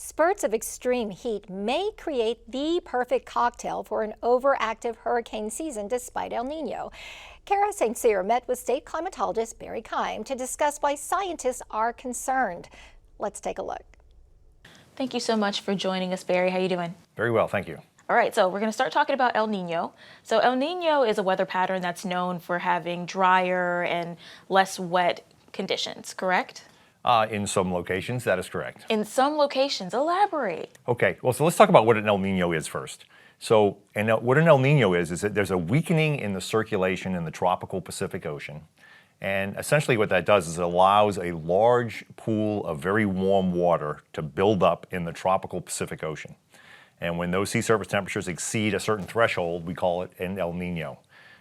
Spurts of extreme heat may create the perfect cocktail for an overactive hurricane season despite El Nino. Kara St. Cyr met with state climatologist Barry Keim to discuss why scientists are concerned. Let's take a look. Thank you so much for joining us, Barry. How are you doing? Very well, thank you. All right, so we're going to start talking about El Nino. So El Nino is a weather pattern that's known for having drier and less wet conditions, correct? In some locations, that is correct. In some locations, elaborate. Okay, well, so let's talk about what an El Nino is first. So, what an El Nino is that there's a weakening in the circulation in the tropical Pacific Ocean. And essentially what that does is it allows a large pool of very warm water to build up in the tropical Pacific Ocean. And when those sea surface temperatures exceed a certain threshold, we call it an El Nino.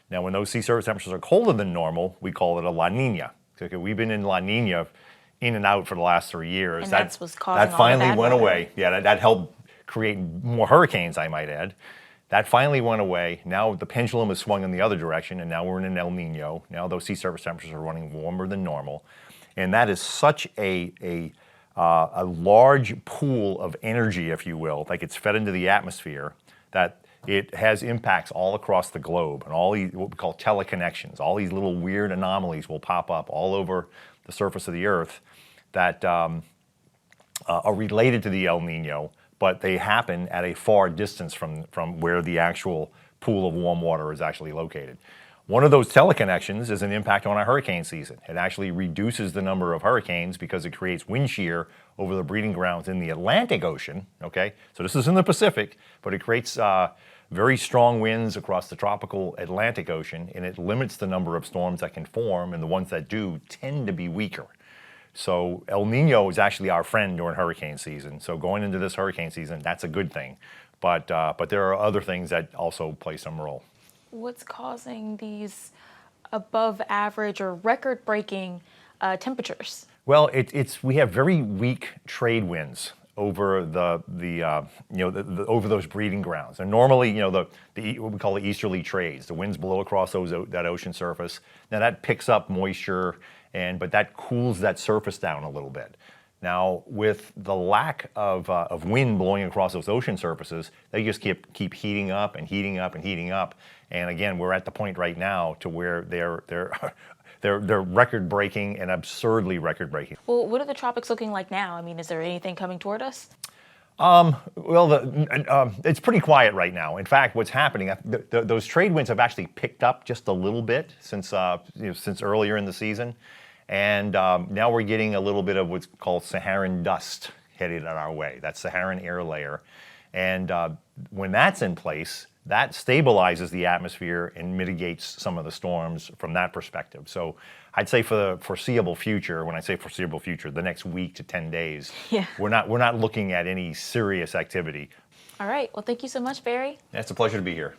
Now, when those sea surface temperatures are colder than normal, we call it a La Nina. Okay, we've been in La Nina in and out for the last 3 years. And that's what's causing that finally all the bad went weather. away. Yeah, that helped create more hurricanes, I might add. That finally went away. Now the pendulum has swung in the other direction, and now we're in an El Nino. Now those sea surface temperatures are running warmer than normal, and that is such a large pool of energy, if you will, like it's fed into the atmosphere, that it has impacts all across the globe, and all these what we call teleconnections. All these little weird anomalies will pop up all over the surface of the Earth that are related to the El Nino, but they happen at a far distance from where the actual pool of warm water is actually located. One of those teleconnections is an impact on our hurricane season. It actually reduces the number of hurricanes because it creates wind shear over the breeding grounds in the Atlantic Ocean, okay? So this is in the Pacific, but it creates very strong winds across the tropical Atlantic Ocean, and it limits the number of storms that can form, and the ones that do tend to be weaker. So El Nino is actually our friend during hurricane season. So going into this hurricane season, that's a good thing. But there are other things that also play some role. What's causing these above average or record-breaking temperatures? Well, we have very weak trade winds over over those breeding grounds. And normally, what we call the easterly trades, the winds blow across that ocean surface. Now that picks up moisture, but that cools that surface down a little bit. Now, with the lack of wind blowing across those ocean surfaces, they just keep heating up and heating up and heating up. And again, we're at the point right now to where they're record-breaking and absurdly record-breaking. Well, what are the tropics looking like now? I mean, is there anything coming toward us? Well, it's pretty quiet right now. In fact, what's happening, those trade winds have actually picked up just a little bit since earlier in the season. And now we're getting a little bit of what's called Saharan dust headed our way. That's Saharan air layer. And when that's in place, that stabilizes the atmosphere and mitigates some of the storms from that perspective. So I'd say for the foreseeable future, when I say foreseeable future, the next week to 10 days, we're not looking at any serious activity. All right. Well, thank you so much, Barry. It's a pleasure to be here.